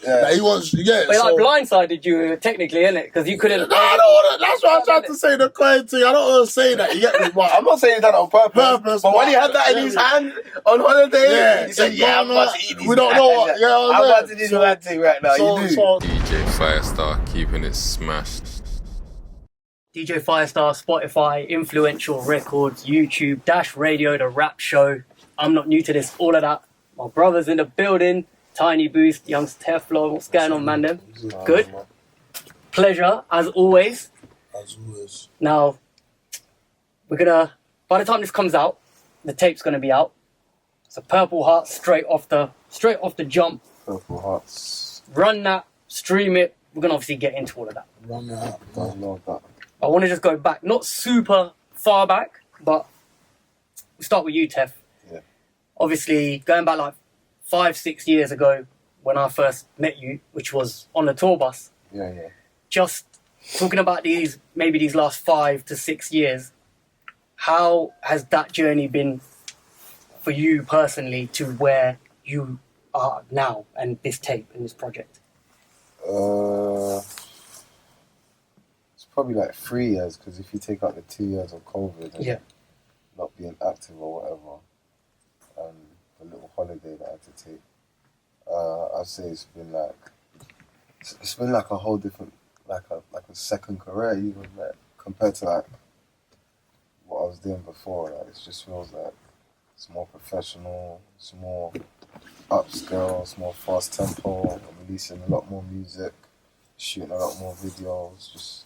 that he wants to get. But so, like blindsided you technically, innit? Because you couldn't. No, I don't want to. That's why I'm trying to say the quiet thing. I don't want to say that. You get me? But I'm not saying that on purpose. But when he had that in his hand on holiday, he said, "Yeah, I'm about to eat these." We don't know what. Yeah, I'm about to do this mad thing right now. You do. DJ Firestar keeping it smashed. DJ Firestar, Spotify, Influential Records, YouTube, Dash Radio, The Rap Show. I'm not new to this, all of that. My brother's in the building. Tiny Boost, Young's Teflon. What's going on, man? Them? Good? Pleasure, as always. As always. Now, we're gonna, by the time this comes out, the tape's gonna be out. So Purple Heart straight off the jump. Purple Hearts. Run that, stream it. We're gonna obviously get into all of that. Run that. Don't know that. I want to just go back, not super far back, but we'll start with you, Tef. Yeah. Obviously, going back like 5-6 years ago when I first met you, which was on the tour bus. Yeah. Just talking about these last 5 to 6 years, how has that journey been for you personally to where you are now and this tape and this project? It's probably like 3 years, because if you take out the 2 years of COVID and not being active or whatever, the little holiday that I had to take, I'd say it's been like a whole different, like a second career, even like compared to like what I was doing before. Like, it just feels like it's more professional, it's more upscale, it's more fast tempo. I'm releasing a lot more music, shooting a lot more videos, just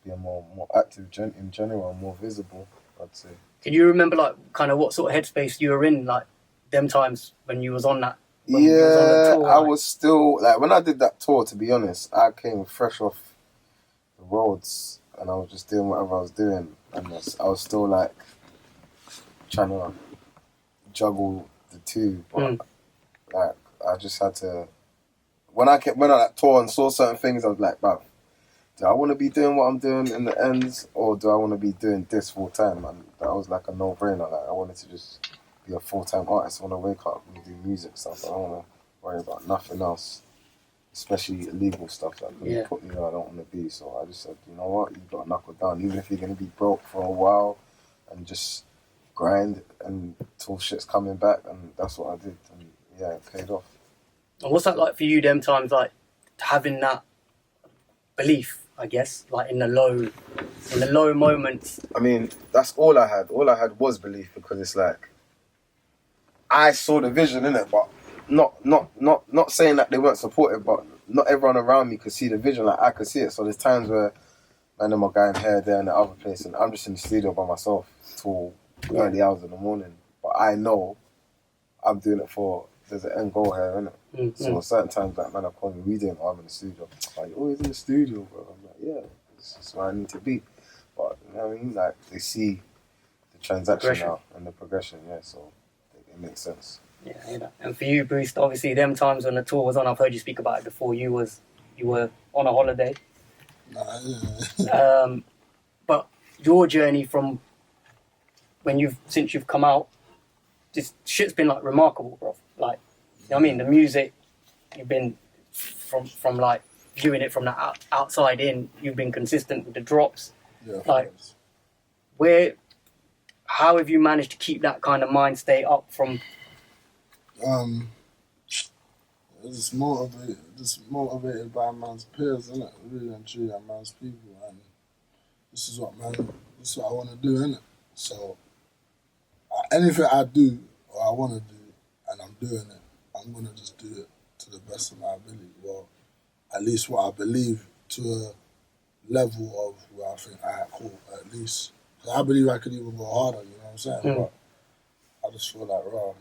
being more active in general, and more visible, I'd say. Can you remember like kind of what sort of headspace you were in, like them times when you was on that? I was still like, when I did that tour, to be honest, I came fresh off the roads and I was just doing whatever I was doing, and I was still like trying to juggle the two, but like I just had to. When I went on that tour and saw certain things, I was like, "Bruv, do I want to be doing what I'm doing in the ends, or do I want to be doing this full time?" And that was like a no-brainer. Like, I wanted to just be a full-time artist. I want to wake up and do music stuff. I don't want to worry about nothing else, especially illegal stuff that really put me where I don't want to be. So I just said, you know what, you've got to knuckle down, even if you're going to be broke for a while, and just grind until shit's coming back. And that's what I did, and yeah, it paid off. And what's that like for you, them times, like having that belief, I guess, like in the low moments? I mean, that's all I had. All I had was belief, because it's like, I saw the vision in it, but not saying that they weren't supportive, but not everyone around me could see the vision like I could see it. So there's times where man, I'm going here, there, and the other place, and I'm just in the studio by myself till early hours in the morning. But I know I'm doing it for, there's an end goal here, innit? Mm-hmm. So certain times, like, man, I call me, we doing, I'm in the studio. Like, you're always in the studio, bro. I'm like, yeah, this is where I need to be. But, you know what I mean? Like, they see the transaction now and the progression, so it makes sense. Yeah, I hear that. And for you, Bruce, obviously, them times when the tour was on, I've heard you speak about it before, you were on a holiday. But your journey from since you've come out, this shit's been like remarkable, bro. Like, you know what I mean? The music, you've been from like viewing it from the outside in, you've been consistent with the drops. Yeah, like, how have you managed to keep that kind of mind state up from? Just motivated by man's peers, innit? Really and truly, and man's people, and this is what I want to do, innit? So anything I do or I want to do, and I'm doing it, I'm gonna just do it to the best of my ability. Well, at least what I believe, to a level of where I think, alright, cool, at least. So I believe I could even go harder, you know what I'm saying? But I just feel like, raw,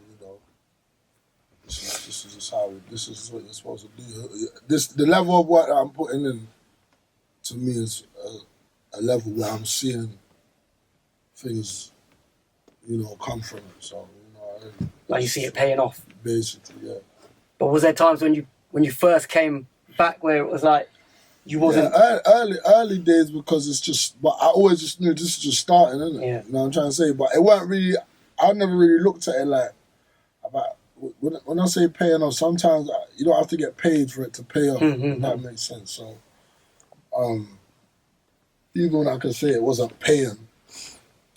this is what you're supposed to do. The level of work that I'm putting in, to me, is a level where I'm seeing things, come from it. So, like you see it paying off. Basically, yeah. But was there times when you first came back where it was like you wasn't? Yeah, early days, because it's just. But I always just knew this is just starting, isn't it? Yeah. You know what I'm trying to say? But it weren't really. I never really looked at it like about when I say paying off, sometimes you don't have to get paid for it to pay off. If that makes sense. So, even when I can say it wasn't paying,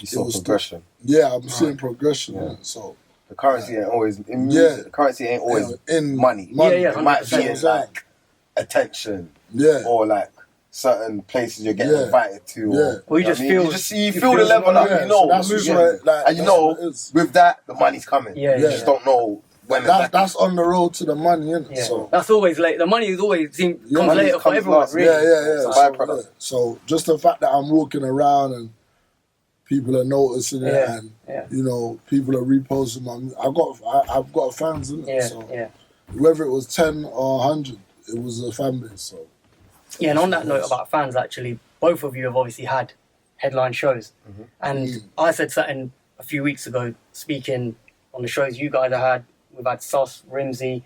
You saw progression. I'm seeing progression. Yeah. So the currency ain't always in music. The currency ain't always in money. It might be in like attention. Or like certain places you're getting invited to. Or you just feel you feel the level up. You know, so that's why, and you know with that the money's coming. You just don't know. That's on the road to the money, innit? Yeah. So that's always late. The money is always comes later for everyone. Last. Really. It's a byproduct. So just the fact that I'm walking around and people are noticing it, and you know, people are reposting I've got fans in it. So whether it was 10 or 100, it was a fan base. So and on that note about fans, actually, both of you have obviously had headline shows, and I said something a few weeks ago, speaking on the shows you guys have had. We've had Sus, Rimsey.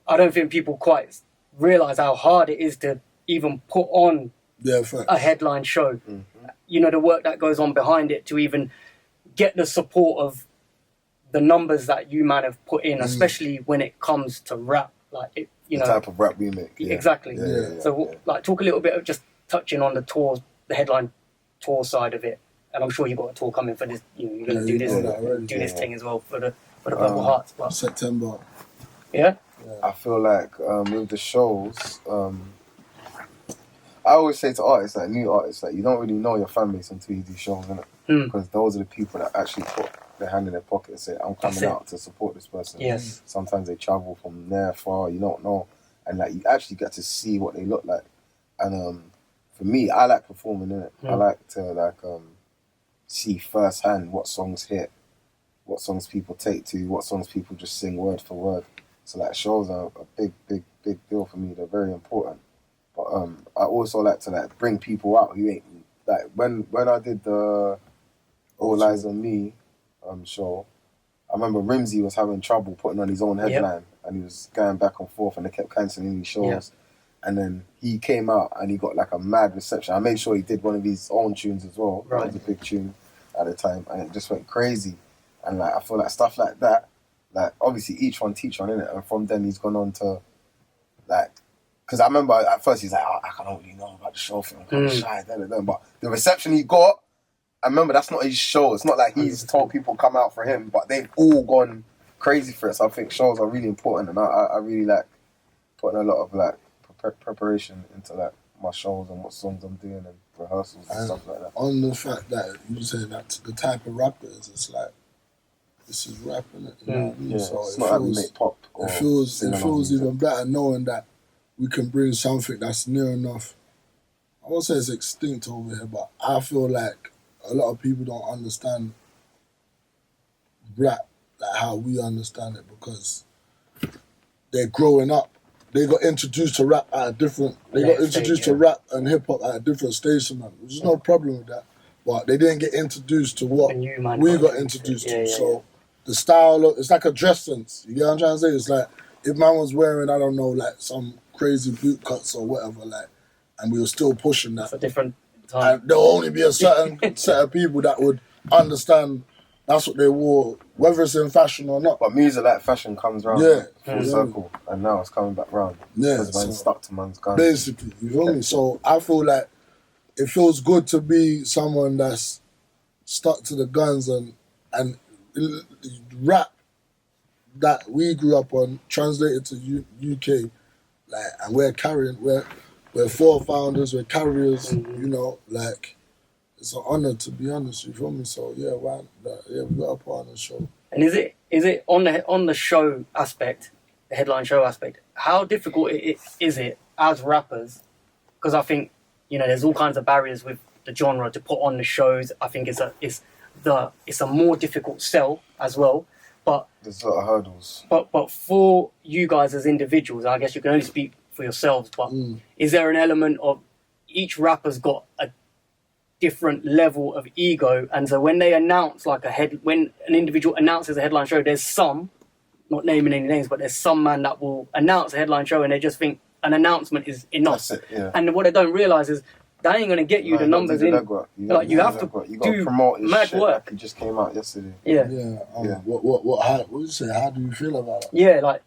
I don't think people quite realise how hard it is to even put on a headline show. You know, the work that goes on behind it to even get the support of the numbers that you man have put in, especially when it comes to rap. Like, the type of rap we make. Exactly. So, like, talk a little bit of just touching on the headline tour side of it. And I'm sure you've got a tour coming for this. You know, you're going to do this thing as well for the Purple Hearts. But September. Yeah? I feel like with the shows, I always say to artists, like new artists, like you don't really know your fan base until you do shows, innit? Because those are the people that actually put their hand in their pocket and say, I'm coming out to support this person. Yes. Sometimes they travel from there far, you don't know. And like you actually get to see what they look like. And for me, I like performing, innit? I like to see firsthand what songs hit, what songs people take to, what songs people just sing word for word. So like shows are a big deal for me. They're very important. But I also like to like bring people out who ain't like when I did the All Eyes on Me show, I remember Rimsey was having trouble putting on his own headline and he was going back and forth and they kept cancelling these shows. And then he came out and he got like a mad reception. I made sure he did one of his own tunes as well. It was a big tune at the time and it just went crazy. And like I feel like stuff like that, like obviously each one teach one, innit? And from then he's gone on to like, because I remember at first he's like, I don't really know about the show thing, I'm kind of shy, but the reception he got, I remember that's not his show. It's not like he's told people come out for him, but they've all gone crazy for it. So I think shows are really important, and I really like putting a lot of like preparation into like my shows and what songs I'm doing and rehearsals and stuff like that. On the fact that you say that the type of rappers, it's like this is rap, innit? You know what I mean? So it's not like we make pop. It feels even better knowing that we can bring something that's near enough. I won't say it's extinct over here, but I feel like a lot of people don't understand rap like how we understand it because they're growing up. They got introduced to rap at a different. They got introduced to rap and hip hop at a different stage from them. There's no problem with that, but they didn't get introduced to what we got introduced to. So the style, it's like a dress sense. You get what I'm trying to say? It's like if man was wearing, I don't know, like some crazy boot cuts or whatever, like, and we were still pushing that. It's a different time. And there'll only be a certain set of people that would understand that's what they wore, whether it's in fashion or not. But music like fashion comes round full circle, and now it's coming back round. Because man's stuck to man's guns. Basically, you feel me? So I feel like it feels good to be someone that's stuck to the guns and rap that we grew up on translated to UK, like, and we're four founders, we're carriers, you know, like. It's an honor, to be honest. You feel me? So we got to put on a show. And is it on the show aspect, the headline show aspect? How difficult is it as rappers? Because I think there's all kinds of barriers with the genre to put on the shows. I think it's a more difficult sell as well. But there's a lot of hurdles. But for you guys as individuals, I guess you can only speak for yourselves. But is there an element of each rapper's got a different level of ego, and so when they announce when an individual announces a headline show, there's some, not naming any names, but there's some man that will announce a headline show and they just think an announcement is enough. That's it, yeah. And what they don't realise is that ain't gonna get you the numbers in. Like you have to do promote this mad shit work. like it just came out yesterday. Yeah. What did you say? How do you feel about it? Yeah, like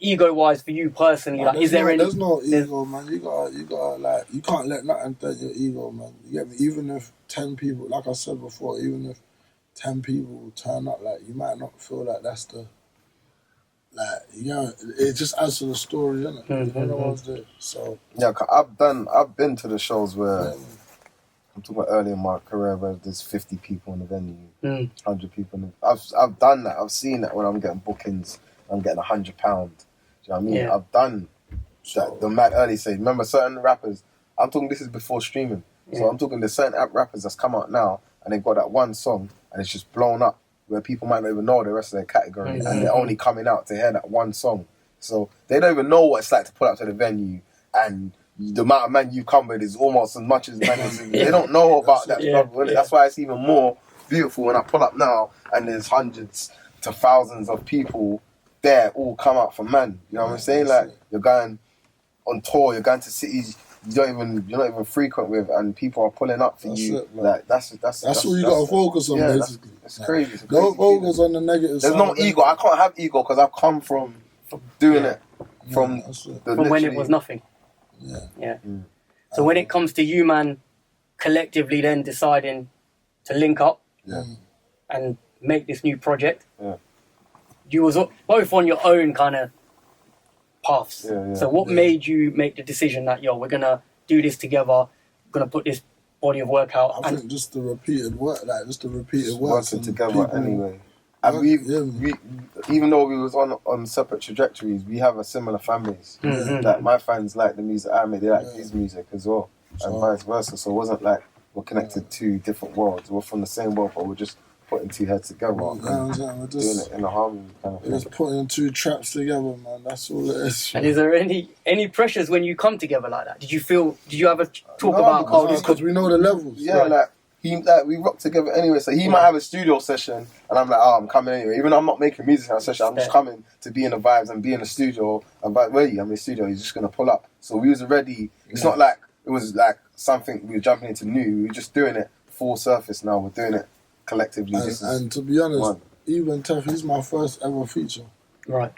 ego-wise for you personally, like is there any? There's no ego, man. You gotta like, you can't let nothing dent your ego, man. You get me? Even if 10 people, like I said before, even if 10 people turn up, like you might not feel like that's the, like, you know, it just adds to the story, innit? You know what I was there. So yeah, 'cause I've been to the shows where I'm talking about early in my career where there's 50 people in the venue, 100 people. I've done that. I've seen that when I'm getting bookings. I'm getting £100. Do you know what I mean? Yeah. I've done that. The mad early stage. Remember, certain rappers. I'm talking. This is before streaming. So I'm talking. There's certain rappers that's come out now, and they've got that one song, and it's just blown up, where people might not even know the rest of their category, and they're only coming out to hear that one song. So they don't even know what it's like to pull up to the venue, and the amount of man you come with is almost as much as man as they don't know about that struggle. That's why it's even more beautiful when I pull up now, and there's hundreds to thousands of people there all come out for man. You know what I'm saying? Like you're going on tour, you're going to cities you're not even frequent with, and people are pulling up for you. It, like that's all you gotta focus on, basically. It's crazy. It's don't focus on the negative. There's no ego. I can't have ego because I've come from doing it from when it was nothing. Yeah. So when it comes to you, man, collectively then deciding to link up and make this new project. You was both on your own kind of paths. So what made you make the decision that, we're going to do this together, we're going to put this body of work out? I think just the repeated work, working together anyway. And we even though we was on separate trajectories, we have a similar fan base. Like my fans like the music I made, they like his music as well, and vice versa. So it wasn't like we're connected to different worlds. We're from the same world, but we're just putting two heads together and we're just doing it in a harmony kind of thing. Just putting two traps together, man. That's all it is. And is there any pressures when you come together like that? Did you ever talk about because we know the levels? Yeah, we rock together anyway. So he might have a studio session, and I'm like, I'm coming anyway. Even though I'm not making music in a session, I'm just coming to be in the vibes and be in the studio. And where are you? I'm in the studio. He's just gonna pull up. So we was already. It's not like it was like something we were jumping into new. We were just doing it full surface. Now we're doing it collectively. And to be honest, even Tef, he's my first ever feature. Right.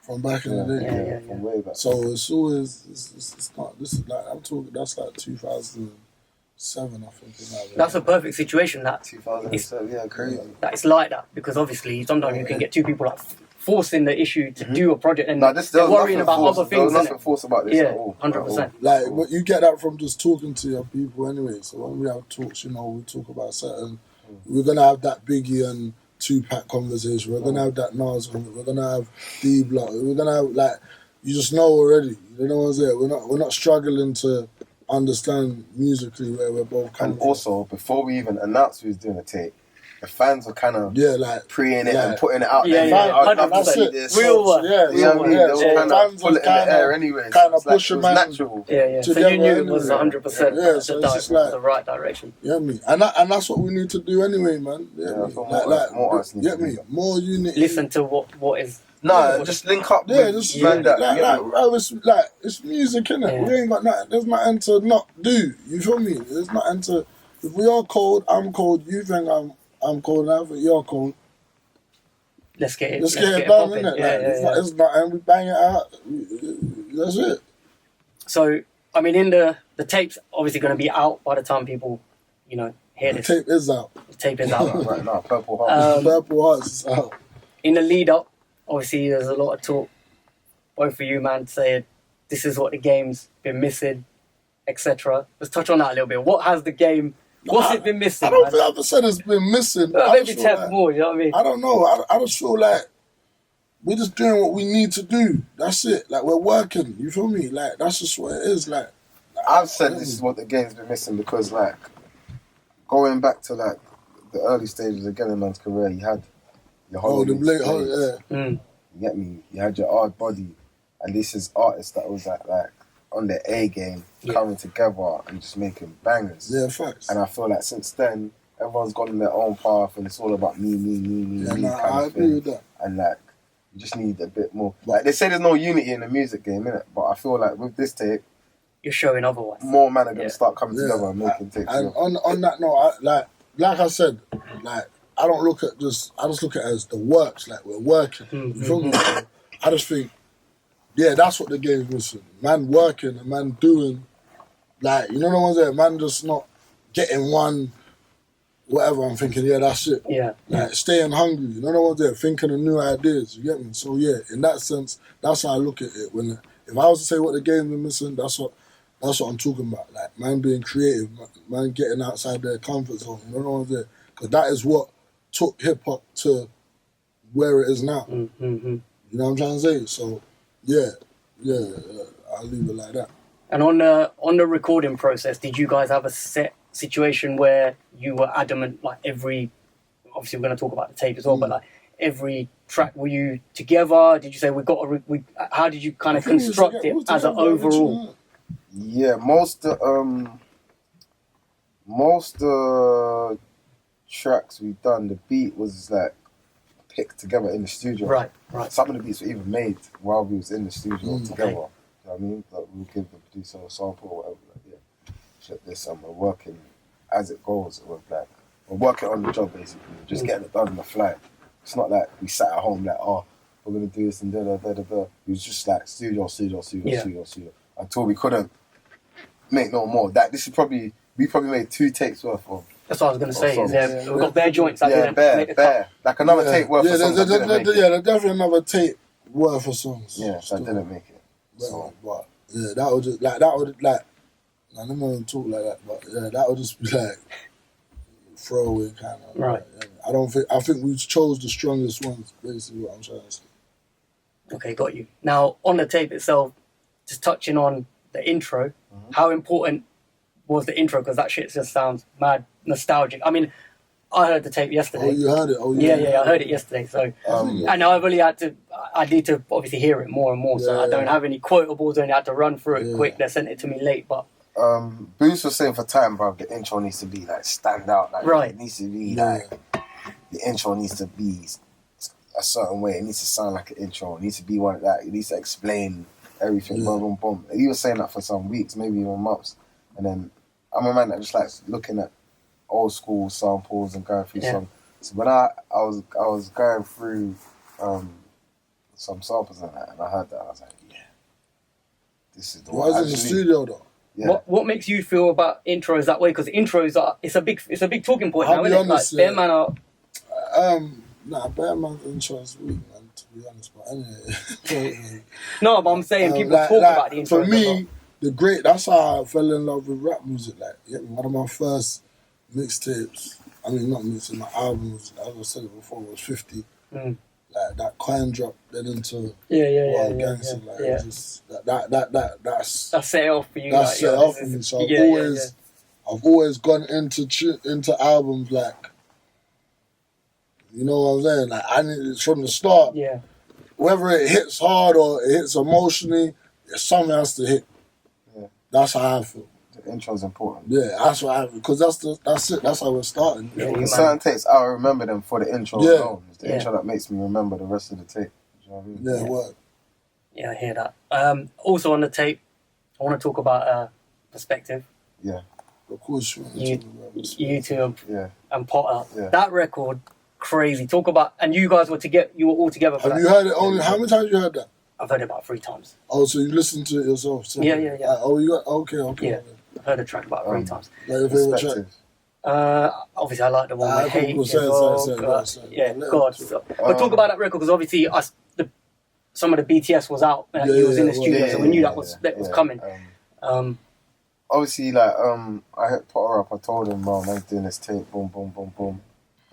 From back in the day. From way back. So it's always it's not. This is like I'm talking. That's like 2007, I think. That's a perfect situation. That 2007, crazy. That it's like that because obviously sometimes you can get two people like forcing the issue to do a project and they're worrying about other things. There's nothing forced about this at all. 100%. Like, but you get that from just talking to your people anyway. So when we have talks, we talk about certain. We're gonna have that Biggie and Tupac conversation. We're gonna have that Nas conversation. We're gonna have D Block. We're gonna have you just know already. You know what I'm saying? We're not struggling to understand musically where we're both coming from. And also, before we even announced we was doing a tape, the fans were kind of preying it and putting it out there. That's it. Real one. You know what I mean? They were kind of pulling it in the air anyway. Kind of pushing man. Natural. So you knew it was 100% the right direction. You know what I mean? And that's what we need to do anyway, man. More unity. Listen to what is. No, just link up. It's music, innit? We ain't got nothing. There's nothing to not do. You feel me? There's nothing to. If we are cold, I'm cold. You think I'm cold, and I think you're cold. Let's get it. Let's get it done, innit? It's nothing. We bang it out. That's it. So, I mean, in the tape's obviously going to be out by the time people, hear this. The tape is out. The tape is out. Right now, Purple Hearts. Purple Hearts is out. In the lead up, obviously, there's a lot of talk, both of you, man, saying this is what the game's been missing, etc. Let's touch on that a little bit. What has the game... What's it been missing? I don't think I've ever said it's been missing. Maybe 10 more, you know what I mean? I don't know. I just feel like we're just doing what we need to do. That's it. Like, we're working. You feel me? Like, that's just what it is. Like I've said this is what the game's been missing because, like, going back to, like, the early stages of Gunna Man's career, you had your whole... You get me? You had your hard body. And this is artists that was, like on their A game, coming together and just making bangers. Yeah, facts. And I feel like since then, everyone's gone on their own path and it's all about me. I agree with that. And like, you just need a bit more. Like they say there's no unity in the music game, innit? But I feel like with this tape, you're showing otherwise. More men are gonna start coming together and making takes. And on that note, like I said, like I just look at it as the works. Like we're working. You feel me? I just think, yeah, that's what the game's missing. Man working and man doing, like, you know the ones there, man just not getting one, whatever, I'm thinking, yeah, that's it. Yeah. Like, staying hungry, you know the ones there, thinking of new ideas, you get me? So, yeah, in that sense, that's how I look at it. If I was to say what the game's been missing, that's what I'm talking about. Like, man being creative, man getting outside their comfort zone, you know the ones there? Because that is what took hip-hop to where it is now. Mm-hmm. You know what I'm trying to say? So, yeah, I'll leave it like that. And on the recording process, did you guys have a set situation where you were adamant, like obviously we're going to talk about the tape as well, but like every track, were you together? Did you say how did you kind of construct it as an overall? Yeah, most tracks we done, the beat was like picked together in the studio. Right. Some of the beats were even made while we was in the studio together. Okay. You know what I mean? Like we'll give the producer a sample or whatever. Like, yeah, shit this and we're working as it goes. We're working on the job basically. We're just getting it done on the fly. It's not like we sat at home like, oh, we're gonna do this and da da da da da. It was just like studio until we couldn't make no more. We probably made 2 takes worth of. That's what I was going to say. We've got bare joints. Bare. Like another tape worth of songs. There's definitely another tape worth of songs. Yeah, so I didn't make it. But yeah, that would just I don't want to talk like that, but yeah, that would just be like throwaway kind of. Right. I think we chose the strongest ones, basically what I'm trying to say. Okay, got you. Now, on the tape itself, just touching on the intro, how important was the intro? Because that shit just sounds mad nostalgic. I mean, I heard the tape yesterday. Oh, you heard it? Oh, yeah, I heard it yesterday. So, and I really I need to obviously hear it more and more. So I don't have any quotables, I only had to run through it quick. They sent it to me late, but. Boost was saying for time, bro, the intro needs to be like stand out. Like, right. It needs to be like, the intro needs to be a certain way. It needs to sound like an intro. It needs to be one like that. It needs to explain everything. Boom, boom, boom. He was saying that for some weeks, maybe even months. And then I'm a man that just likes looking at old school samples and going through some. So when I was going through some samples and that, and I heard that, I was like, yeah, this is the one. Why is it in the studio though? Yeah. What makes you feel about intros that way? Because intros it's a big talking point now, isn't it? Like, Bear Man are. Bear Man's intro is weak, man. To be honest, but anyway. No, but I'm saying people talk about the intros. For me, that's how I fell in love with rap music. Like, one of my first mixtapes. I mean, not mixtapes, my albums. As I said it before, was 50. Like that coin drop, then into gangster. Just that's set it off for you. That's set off for me. So I've always gone into albums like, you know what I'm saying? Like I need it from the start. Yeah. Whether it hits hard or it hits emotionally, something has to hit. Yeah. That's how I feel. The intro's important. Yeah, that's what I feel. Because that's it. That's how we're starting. In certain tapes, I remember them for the intro alone. It's the intro that makes me remember the rest of the tape. Do you know what I mean? Word. Yeah, I hear that. Also on the tape, I want to talk about perspective. Yeah. Of course, YouTube and Potter. Yeah. That record, crazy. Talk about, and you guys were all together for that. Have you heard it how many times you heard that? I've heard it about 3 times. Oh, so you listened to it yourself? So Yeah. you got okay. Yeah, I've heard the track about 3 times. Like your favorite track? Obviously I like the one with Hate as well. Yeah, God. But talk about that record, because obviously some of the BTS was out. He was in the studio, so we knew that was coming. Obviously, like I hit Potter up. I told him, I'm doing this tape. Boom, boom, boom, boom.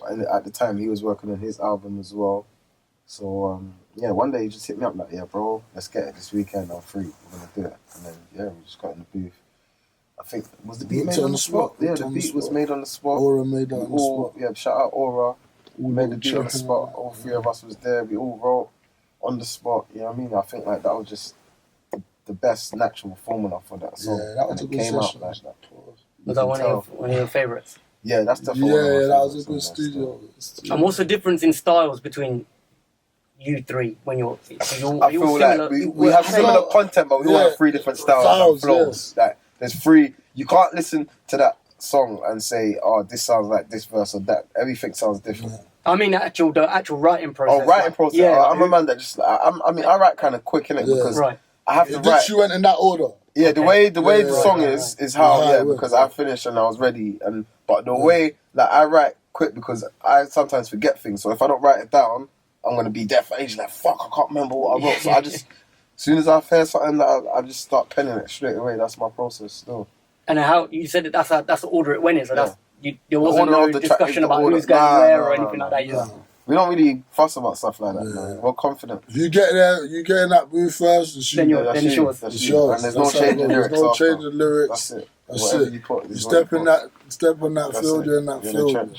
And at the time, he was working on his album as well. So one day he just hit me up like, yeah, bro, let's get it this weekend. I'm free. We're gonna do it. And then we just got in the booth. I think was the beat made on the spot? Yeah, the beat was made on the spot. Aura made that on the spot. Yeah, shout out Aura. We made the beat on the spot. All 3 of us was there. We all wrote on the spot. You know what I mean? I think like that was just the best natural formula for that song. Yeah, that was a good session. Like that. Was that one of your favourites? Yeah, that's definitely one of my that was a good studio. And what's the difference in styles between you three when you're I feel like we have similar content, but we all have 3 different styles and flows. Like there's 3. You can't listen to that song and say, "Oh, this sounds like this verse or that." Everything sounds different. I mean, the actual writing process. Oh, writing process. Yeah, I'm a man that just. I write kind of quick in it because I have to write. She went in that order. Yeah, the way the song is how because I finished and I was ready but the way like I write quick because I sometimes forget things. So if I don't write it down, I'm gonna be there for ages. Like fuck, I can't remember what I wrote. So I just, as soon as I hear something, I just start penning it straight away. That's my process still. And how you said that's the order it went in. So there wasn't no discussion about who's going where or anything like that. We don't really fuss about stuff like that. Man. We're confident. If you get there, you get in that booth first. Then it's yours. And there's no change in lyrics. There's no change in lyrics. That's it. That's it. You step on that field, you're in that field.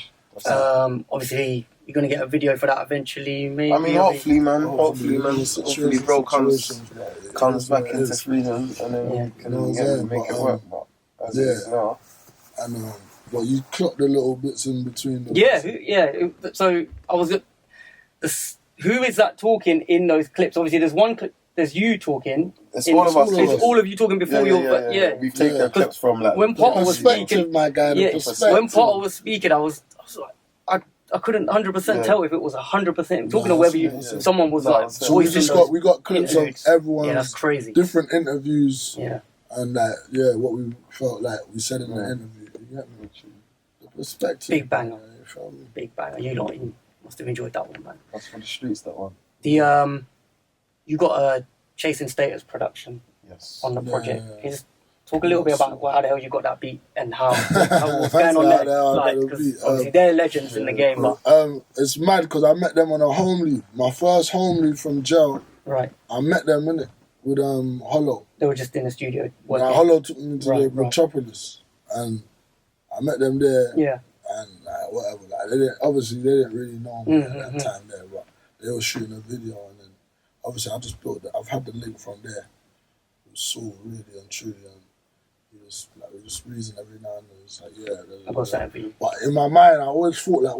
Obviously, you're gonna get a video for that eventually. Maybe. I mean, hopefully, man. Hopefully, bro comes back into freedom, and then we can make it work. But as it is now, and but you clocked the little bits in between. So I was. Who is that talking in those clips? Obviously, there's one clip. There's you talking. It's all of us. It's all of you talking before We've taken clips from like when Potter was speaking. My guy, when Potter was speaking, I was like, I couldn't 100% tell if it was 100% talking or whether someone was like. So we got clips of everyone's different interviews. And what we felt like we said in the interview. You get me? The perspective. Big banger. Big banger. You must have enjoyed that one, man. That's for the streets, that one. You got a Chasing Status production on the project. Can you just talk a little bit about how the hell you got that beat and how what's going on there? Like, because obviously they're legends in the game. But it's mad because I met them on a home leave. My first home leave from jail. Right. I met them in it with Hollow. They were just in the studio. Hollow took me to the Metropolis, and I met them there. Yeah. And whatever, they didn't really know me at that time there, but they were shooting a video, and then obviously I just built that. I've had the link from there. It was so really and truly, and we just reason every now and then. It's like I got something for you. But in my mind, I always thought like,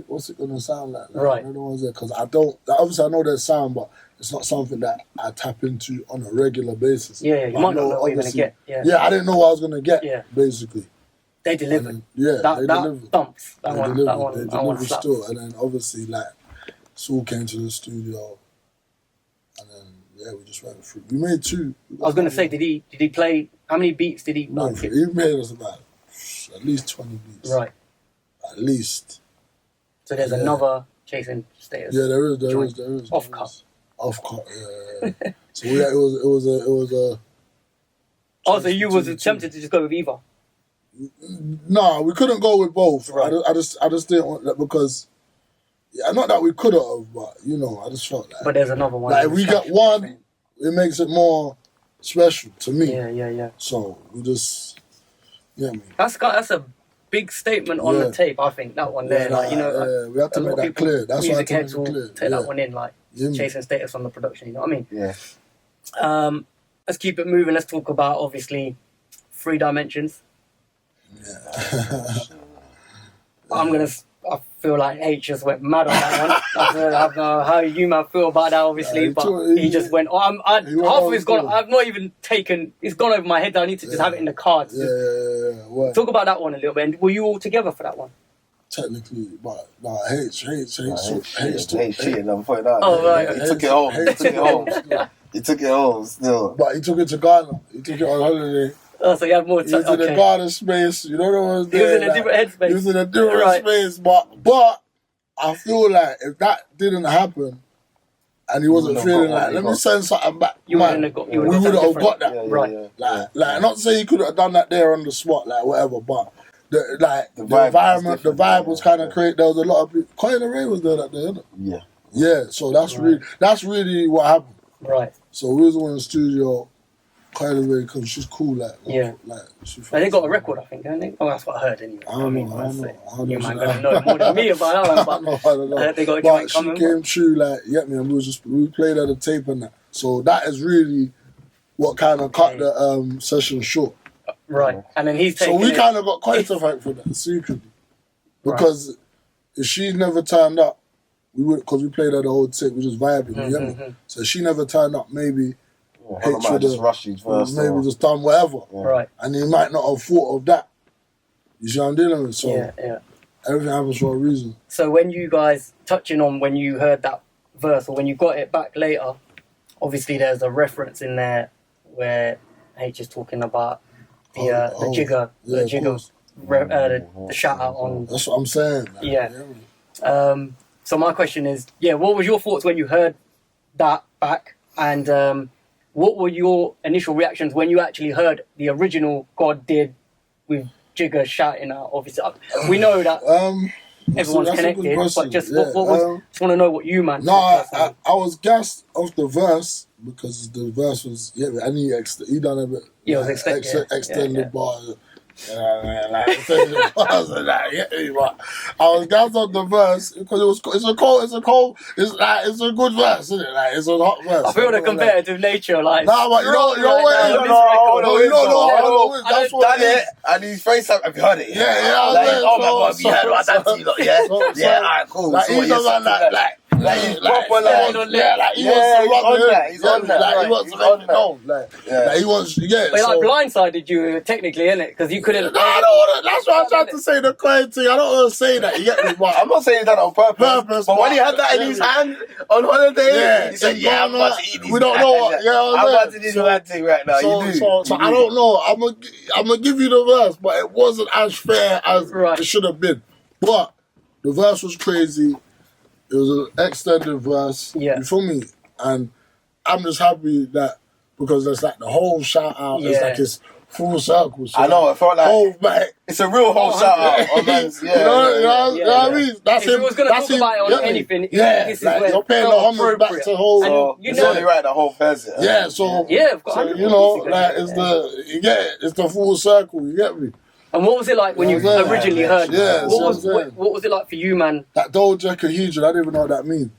what's it gonna sound like? Right. You know what I'm saying? Because I don't. Obviously, I know their sound, but it's not something that I tap into on a regular basis. Yeah, you might not know what you're gonna get. Yeah, I didn't know what I was gonna get. Yeah. Basically. They delivered. They delivered. Thumps. That one. They delivered still. And then obviously, Saul came to the studio, and then we just went through. We made 2. I was gonna say, did he play? How many beats did he? No, he made us about at least 20 beats. Right. At least. So there's another Chasing Status. Yeah, there is. Off cut. Yeah. So it was a. Oh, so you was tempted to just go with either? No, we couldn't go with both. Right. I just didn't want that because, not that we could have, but I just felt like. But there's another one. Like if we get one, it makes it more special to me. Yeah. So we just, That's a big statement on the tape. I think that one there, we have to make that clear. That's why I heads will take that one in, Chasing Status on the production. You know what I mean? Yeah. Let's keep it moving. Let's talk about obviously 3 Dimensions. I feel like H just went mad on that one. I don't know how you man feel about that, obviously, but he just went. Half of it's gone. I've not even taken. It's gone over my head. I need to just have it in the cards. Talk about that one a little bit. And were you all together for that one? Technically, but H cheated. I'm putting that. Oh right. He took it home. He took it home still. But he took it to Ghana. He took it on holiday. Oh, so you had more time. He was in a garden space. You know what I'm saying? He was in a different headspace. He was in a different space. But I feel like if that didn't happen and he wasn't feeling like, let me send something back, we would have got that. Right. Like, not to say he could have done that there on the spot, like whatever, but the environment, the vibe was kind of crazy. There was a lot of people. Leray was there that day, isn't it? Yeah. Yeah, so that's really what happened. Right. So we was in the studio. Leray, because she's cool, they got a record, I think, don't they? Oh, that's what I heard anyway. I don't know. You might gonna know more than me about that one, but I don't know. I heard they got a but joint coming. She came true, and we played at the tape and that. So that is really what kind of cut the session short. Right, and then he's taking. So we kind of got quite a fight for that secretly, because if she never turned up, we would, because we played her the whole tape, we just vibing, you get me? So she never turned up, maybe might just rush you first, maybe or... just done whatever. Right. And he might not have thought of that. You see what I'm dealing with? So everything happens for a reason. So when you guys, touching on when you heard that verse or when you got it back later, obviously there's a reference in there where H is talking about the jigger, the shout out on. That's what I'm saying. Man. Yeah. So my question is, what was your thoughts when you heard that back, and what were your initial reactions when you actually heard the original God Did with Jigger shouting out? Obviously, we know that everyone's connected, but just what was? Just want to know what you man. No, I was gassed off the verse because the verse was and he done a bit. Yeah, it was extended bars. Like extended bars and that. But I was gassed off the verse because it's a good verse, isn't it? Like it's a hot verse. I feel the competitive nature, like. Nah, but you know what? That's what it is. And his face, have you heard it? Yeah. Oh my God, have you heard about that? Yeah, alright, cool. Like he's like he's proper, like he wants to rock it. He's on that. Like he wants to make it known. Like he wants to get. But like blindsided you technically, innit? Because you couldn't. No, I don't want to. That's why I'm trying to say the quiet thing. I don't want to say that. You get me? But I'm not saying that on purpose. But when he had that in his hand on holiday, he said, "I'm about to eat these." We don't know what. I'm about to do that thing right now. So I don't know. I'm gonna give you the verse, but it wasn't as fair as it should have been. But the verse was crazy. It was an extended verse. Yeah. You feel me? And I'm just happy that because it's like the whole shout out is like it's full circle. So I know, it felt like it's a real whole shout out. You know what I mean? That's if him. If was going to talk about it on anything, this is where you're paying the homage back to whole. So it's only right, the whole verse. Yeah, so you know, like it's the full circle. You get me? And what was it like when you originally heard? What was it like for you, man? That Doja Cohesion, I didn't even know what that meant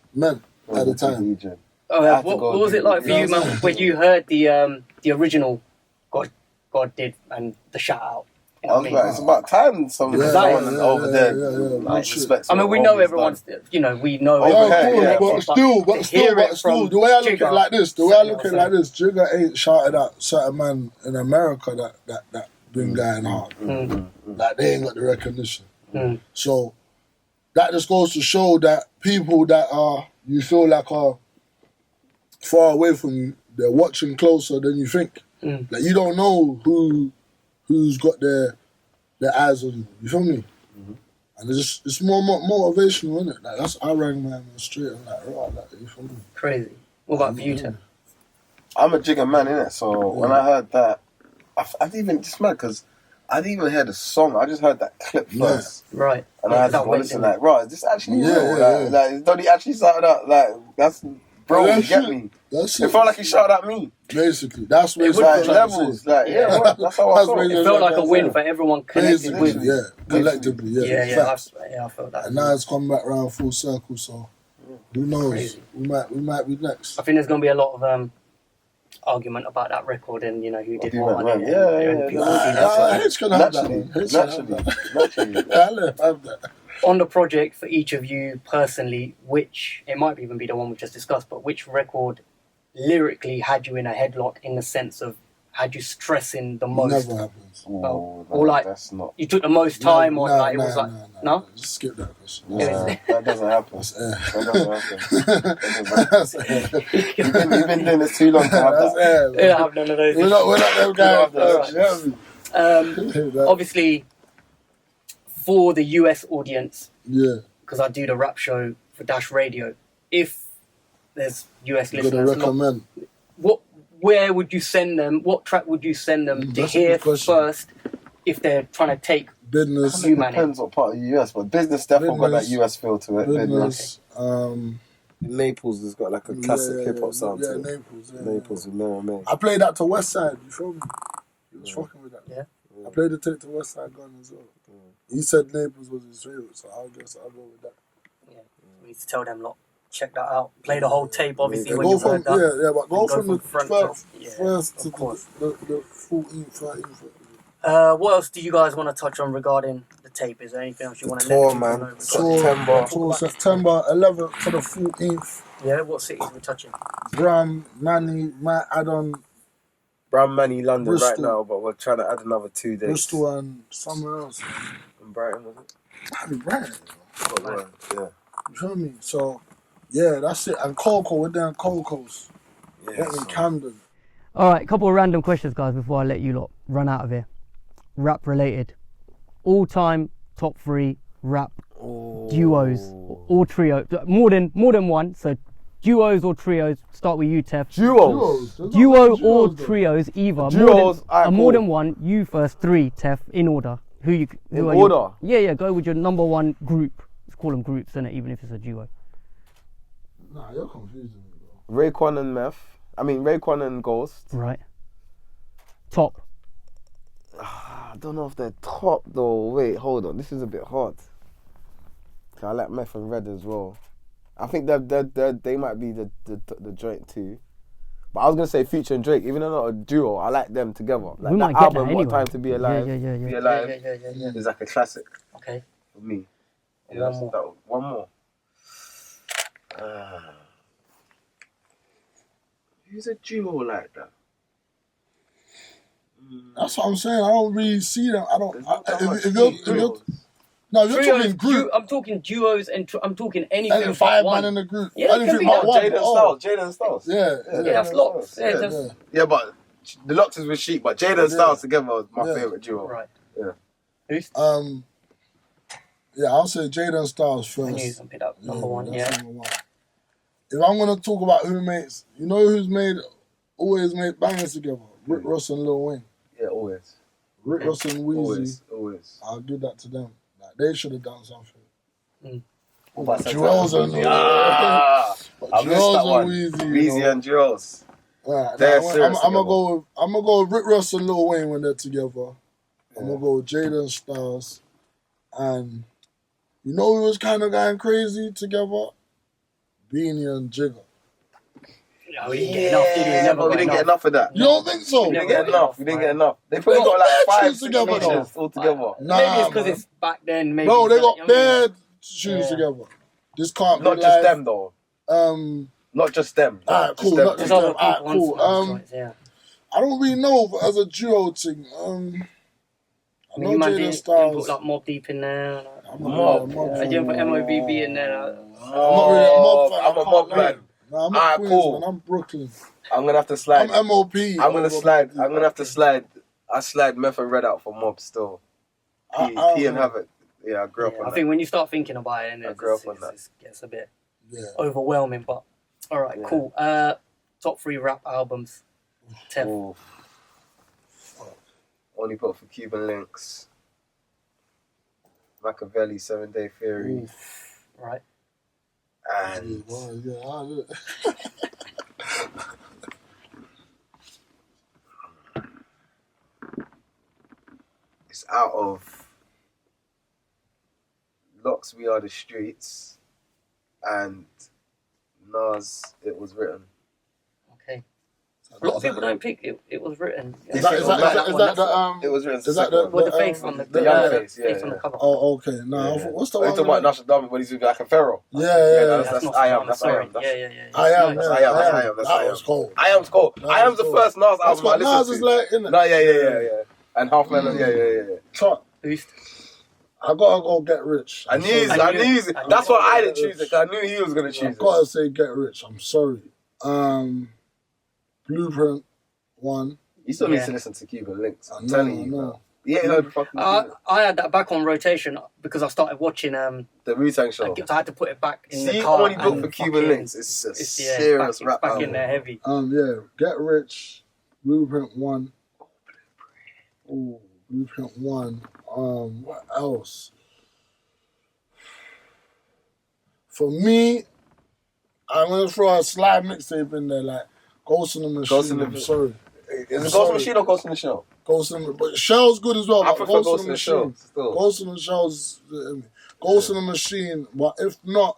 at the time. What was it like for you, man, when you heard the original God Did and the shout out? You know I was like, it's about time someone over there. I mean, we know everyone's. We know. But still, the way I look at it like this, Jigger ain't shouted at certain man in America that been going hard. Like they ain't got the recognition. So that just goes to show that people that you feel like are far away from you, they're watching closer than you think. Like you don't know who's got their eyes on you. You feel me? And it's more motivational, isn't it? Like that's I rang man straight and like you feel me? Crazy. What about you, Tim? I'm a Jigger man, innit? So when I heard that, I didn't even just mad because I didn't even hear the song. I just heard that clip first, right? And I had to listen like, right, is this actually real? Like, don't he actually started out like that's bro? You get me? It felt like he shouted at me. Basically, that's what like levels. Like that's how I felt. It felt like a win for everyone connected with. Collectively, I felt that. And now it's come back around full circle. So who knows? Crazy. We might be next. I think there's gonna be a lot of argument about that record and who did what. It's gonna have that. On the project for each of you personally, which it might even be the one we just discussed, but which record lyrically had you in a headlock in the sense of had you stressing the most? Never happens. Or like you took the most time, or like it was like no. Just skip that question. That doesn't happen. You've been doing this too long to have that. We don't have none of those. We're not them guys. Obviously, for the US audience, because I do the rap show for Dash Radio. If there's US listeners, recommend. Where would you send them? What track would you send them to hear first if they're trying to take business? It depends what part of the US, but business definitely got that US feel to it. Business. Naples has got like a classic hip hop sound to it. Naples with Leray. I played that to Westside. You feel me? He was fucking with that. Yeah. I played the tape to Westside Gun as well. He said Naples was his favorite, so I guess I'll go with that. Yeah. We need to tell them lot. Check that out. Play the whole tape, obviously, when you heard that. But go from the first to the 14th, 13th. What else do you guys want to touch on regarding the tape? Is there anything else you want to tour, let man. people know? September. Tour September 11th to the 14th. Yeah, what cities we touching? Bram, Manny, might add on Bram Manny, London Bristol. right now, but we're trying to add another 2 days. Bristol and somewhere else. In Brighton, was it? I mean, Brighton. Oh, right. Yeah. You feel me? So, yeah, that's it. And Coco, we're doing Cocos. Yeah. In Camden. All right, couple of random questions, guys, before I let you lot run out of here. Rap related. All-time top 3 rap duos or trio. More than one. So duos or trios. Start with you, Tef. Duo or trios, either. Duos. More than one. You first. 3, Tef, in order. Who in order? Yeah. Go with your number 1 group. Let's call them groups, innit? Even if it's a duo. Nah, you're confusing me, bro. Raekwon and Raekwon and Ghost. Right. Top. I don't know if they're top though. Wait, hold on. This is a bit hard. I like Meth and Red as well. I think they might be the joint too. But I was gonna say Future and Drake, even though they're not a duo, I like them together. Like we that might album, get that anyway. What Time to Be Alive. Yeah. Be Alive. Yeah. It's like a classic. Okay. For me. One more. Who's a duo like that? That's what I'm saying. I don't really see them. I don't. If you're talking group. I'm talking duos and I'm talking anything. And 5 man in the group. Yeah, anything be but one. Jaden Styles. Yeah, that's Locks. Yeah, but the Locks is with Sheik, but Jaden Styles together was my favourite duo. Right. Yeah. Yeah, I'll say Jaden Styles first. I knew you picked up number 1. Number 1. If I'm gonna talk about who's always made bangers together, Rick Ross and Lil Wayne. Yeah, always. Rick Ross and Weezy. Always. I'll give that to them. Like, they should have done something. Jewels and Weezy and Jewels. I'm gonna go with Rick Ross and Lil Wayne when they're together. I'm gonna go with Jaden Styles, and you know who was kind of going crazy together? Beanie and Jigga. No, we didn't get enough, did we? We didn't get enough of that. You don't think so? We didn't get enough. They probably got like 5 together all together. Maybe it's because it's back then. Maybe no, they got bad tunes together. This can't be not just them though. Not just them. Alright, cool. Not just them. Alright, cool. I don't really know as a duo thing. I know Jaden Styles. Put like Mob Deep in there. Mob. I didn't put MOBB in there. I'm not really a Mob fan. I'm a Mob fan. No, I'm not Queens, cool. man. I'm Brooklyn. I'm gonna have to slide. I'm MOP. I'm gonna have to slide. I slide Meth and Red out for Mob still. P and Havoc. Yeah, I grew up on that. I think when you start thinking about it, it gets a bit overwhelming. But all right, cool. Top 3 rap albums. Tef. Only put for Cuban Links. Machiavelli, 7 Day Theory. Right. And it's out of Locks, We Are the Streets, and Nas, It Was Written. Okay. A lot of people don't pick It Was Written. Is that the It Was Written. Is that the face on the young face? Yeah. On the cover. Oh, okay. No, what's the one? You're talking about Nostradamus when he's like a pharaoh. Yeah. That's I Am. That's I Am. I Am. That was cold. I Am's cold. I Am's the first Nas album I listened to. Nas is like, innit? No, yeah. And Half Man. Yeah. I gotta go Get Rich. I knew it. That's why I didn't choose it, because I knew he was gonna choose it. I gotta say Get Rich. I'm sorry. Blueprint 1. You still need to listen to Cuban Links. I'm telling you. No. Yeah, I had that back on rotation because I started watching the Wu-Tang show. I had to put it back in the car. Only book for Cuban Links. It's a serious rap back album. in there heavy. Get Rich, Blueprint 1. Oh, Blueprint 1. What else? For me, I'm gonna throw a slide mixtape in there, like Ghost in the Machine. I'm sorry. Is it Ghost in the Machine or Ghost in the Shell? But Shell's good as well. I prefer Ghost in the Shell. Ghost in the Shell's Ghost in the Machine. But if not,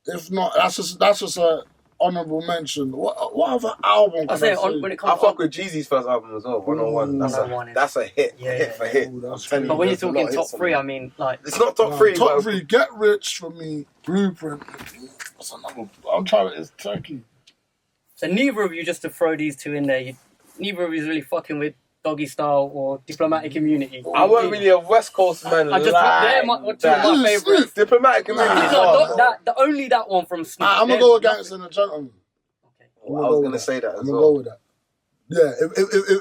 that's just a honourable mention. What other album? I say when it comes. I fuck with Jeezy's first album as well, 101. That's a hit. Yeah, hit for hit. Ooh, that's I'm telling But you, when you're there's a lot talking of top hits on three, there. I mean, like, It's not top three. Top but three. Get Rich for me. Blueprint. What's another? I'm trying to. It's tricky. so neither of you, just to throw these two in there, neither of you is really fucking with Doggy Style or Diplomatic Immunity. I wasn't really a West Coast man. I just they're two of my favourites. Diplomatic Immunity. is hard, man. Only that one from Snoop. I'm gonna go with Gangsta and the Gentleman. Okay. I was gonna say that as I'm gonna well. go with that. Yeah,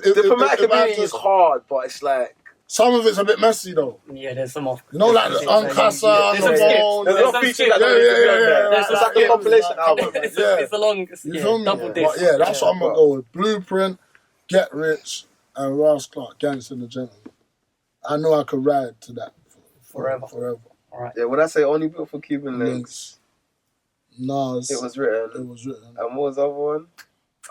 if Diplomatic Immunity is hard, but it's like some of it's a bit messy though. Yeah, there's some off. You know, like the Uncasa, There's the some Bone. there's a lot of features that Yeah, don't need to be on yeah, there. yeah, It's like a compilation album. It's a long, You feel me? double disc. But yeah, that's what I'm gonna go with. Blueprint, Get Rich, and Ross Clark, Gangsta and the Gentleman. I know I could ride to that Forever. All right. Yeah, when I say only built for Cuban links, Nas. it was written. written. And what was the other one?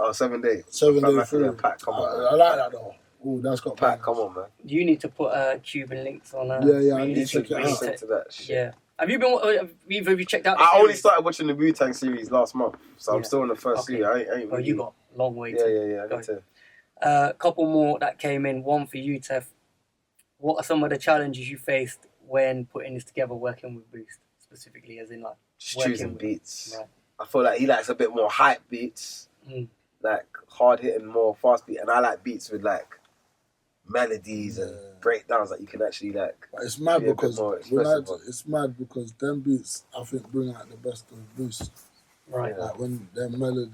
Oh, 7 Days. 7 Day Pat, Free. Pat, come on. I like that though. Ooh, that's got Pat, come on, man. You need to put Cuban links on. Yeah, I You need need to to check it out. listen to that shit. Yeah. Have you been? Have you checked out? The I only series? started watching the Wu-Tang series last month, so I'm Yeah. still in the first Okay. series. I ain't Oh, really... you got a long way. Yeah, to yeah. I got to... A couple more that came in. One for you, Tef. What are some of the challenges you faced when putting this together, working with Boost specifically, as in like Just working choosing with- beats. Right. I feel like he likes a bit more hype beats, like hard-hitting, more fast beat, and I like beats with like melodies and breakdowns that you can actually like... But it's mad be a bit because more expressive on. it's mad because them beats I think bring out the best of Boost. Right. Yeah. Like when their melody.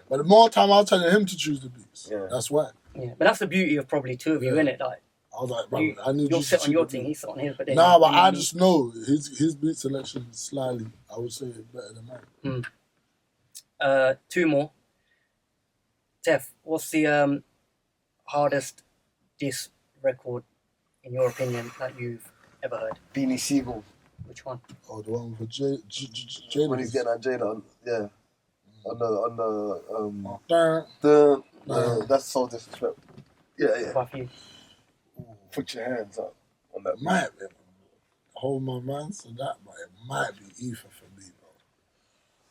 But the more time I'll tell him to choose the beats. Yeah. That's why. Yeah. But that's the beauty of probably two of you, Yeah. innit? Like I was like, bro, I need you'll you sit to on your choose the team, beat. he's sit on his. But then Nah, but I just know his beat selection is slightly, I would say, better than mine. Two more. Tef, what's the hardest diss record, in your opinion, that you've ever heard? Beanie Siegel. Which one? Oh, the one for Jada. When he's getting on Jada, that's so disrespectful. Yeah. What about you? Put your hands up on that. Might be. Hold my mind to that, but it might be Ether for me, bro.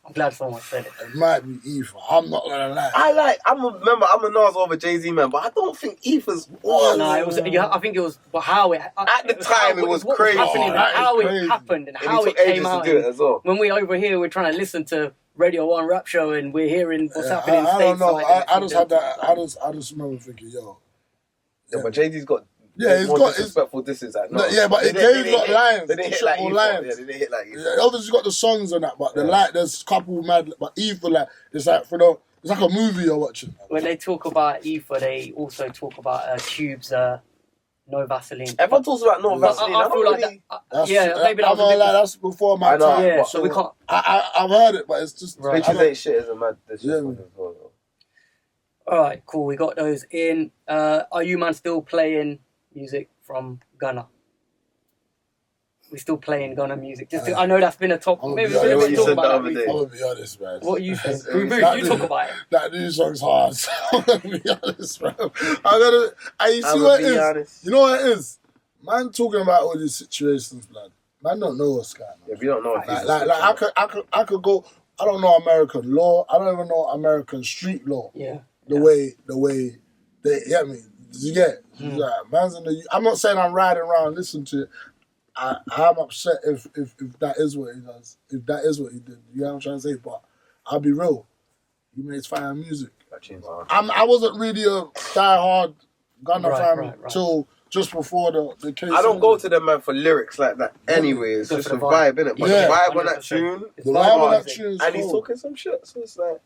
I'm glad someone said it. It might be Ether. I'm not gonna lie. I'm a Nas over Jay-Z man, but I don't think Ether's was. No, it was. Yeah, I think it was. But how it At the time, it was what crazy. Was happening, Oh, that is how crazy. it happened, and And how it it took came ages out. to do it as well. When we over here, we're trying to listen to Radio 1 Rap Show, and we're hearing what's happening in I don't know. stateside. I just had that. I just remember thinking, yo. Yeah, but Jay-Z's got He's more got disrespectful disses. Like, No, yeah, but Jay's got lines. They didn't hit like triple Ether. lines. Yeah, they didn't hit like Ether. Yeah, obviously got the songs and that, but there's a couple mad. But Ether, like it's like it's like a movie you're watching. When they talk about Ether, they also talk about Cube's No Vaseline. Everyone talks about no But Vaseline. I feel like that. Maybe that I'm was a gonna bit. lie, that's before my I know. time. Yeah, but- so we can't. I've heard it, but it's just Right. Bitches ain't shit is a mad disrespectful Yeah. as well. Though. All right, cool. We got those in. Are you man still playing music from Gunna? We still playing Gunna music. I know that's been a top. I'm Maybe gonna we've be been honest, talking you about said that the other recently. day. I'm gonna be honest, man. What you think? That Bruce, you talk about it. That new song's hard. So I'm gonna be honest, bro. You see what it is? Honest. You know what it is? Man talking about all these situations, blood. Man don't know what's going on. If you don't know, I could go. I don't know American law. I don't even know American street law. Yeah. The way they get me. You get it? Like, man's in the. I'm not saying I'm riding around listening to it. I'm upset if that is what he does. If that is what he did, you know what I'm trying to say. But I'll be real. He makes fire music. I wasn't really a die-hard Gunna Right, fan right. till just before the case. I don't go to them man for lyrics like that. Anyway, it's Go just for a the vibe, vibe. innit? But Yeah. the vibe on that 100%. tune, It's The vibe vibe on that music. tune is and he's cool. talking some shit. So it's like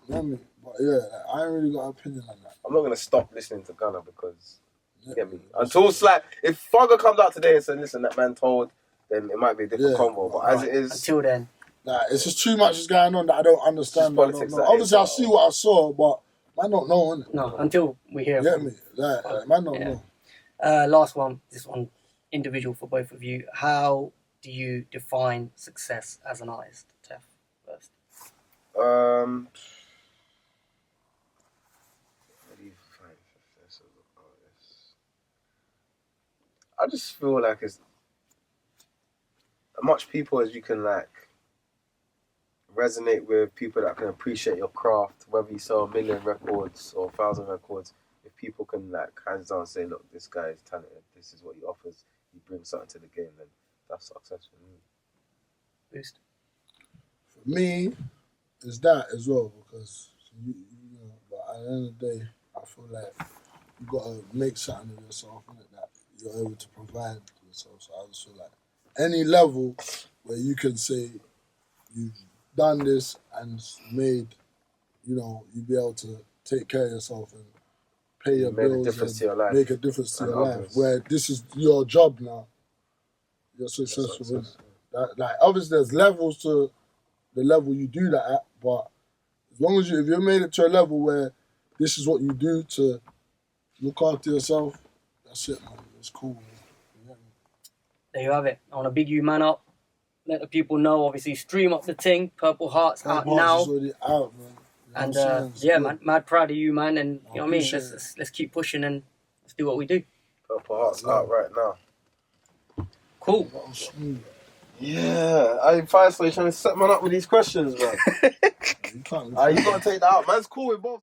You know me? But yeah, I ain't really got an opinion on that. I'm not gonna stop listening to Gunna because you get me. Until it's like if Fogger comes out today and says, "Listen, that man told," then it might be a different Yeah. combo. But as it is, Until then, Nah, it's just too much is going on that I don't understand. It's I don't politics know. that Obviously, I is, see what I saw, but I don't know, innit? no. Until we hear. You get from me? Like, man don't Yeah. know. Last one. This one, individual for both of you. How do you define success as an artist, Tef? First. How do you find success as an artist? I just feel like it's as much people as you can like resonate with people that can appreciate your craft, whether you sell 1 million records or 1,000 records. If people can like hands down say, look, this guy is talented, this is what he offers, he brings something to the game, then that's success for me. Boost. For me, it's that as well, because you know, but at the end of the day, I feel like you gotta make something of yourself, innit, that you're able to provide for yourself. So I just feel like any level where you can say you've done this and made, you know, you be able to take care of yourself and pay your Made a bills difference and to your life make a difference to and your life. others. Where this is your job now, you're successful. Success. That, like, obviously there's levels to the level you do that at, but as long as if you made it to a level where this is what you do to look after yourself, that's it, man. It's cool, man. Yeah. There you have it. I want to big you man up. Let the people know. Obviously, stream up the thing. Purple Heart's out now. It's already out, man. You know And what I'm saying? It's yeah, good. man, mad proud of you, man. And you know what I mean. appreciate Let's keep pushing and let's do what we do. Purple Heart's out right now. Cool. That was smooth. Yeah, I firstly trying to set man up with these questions, man. You can't. You gotta take that out. Man's cool with both.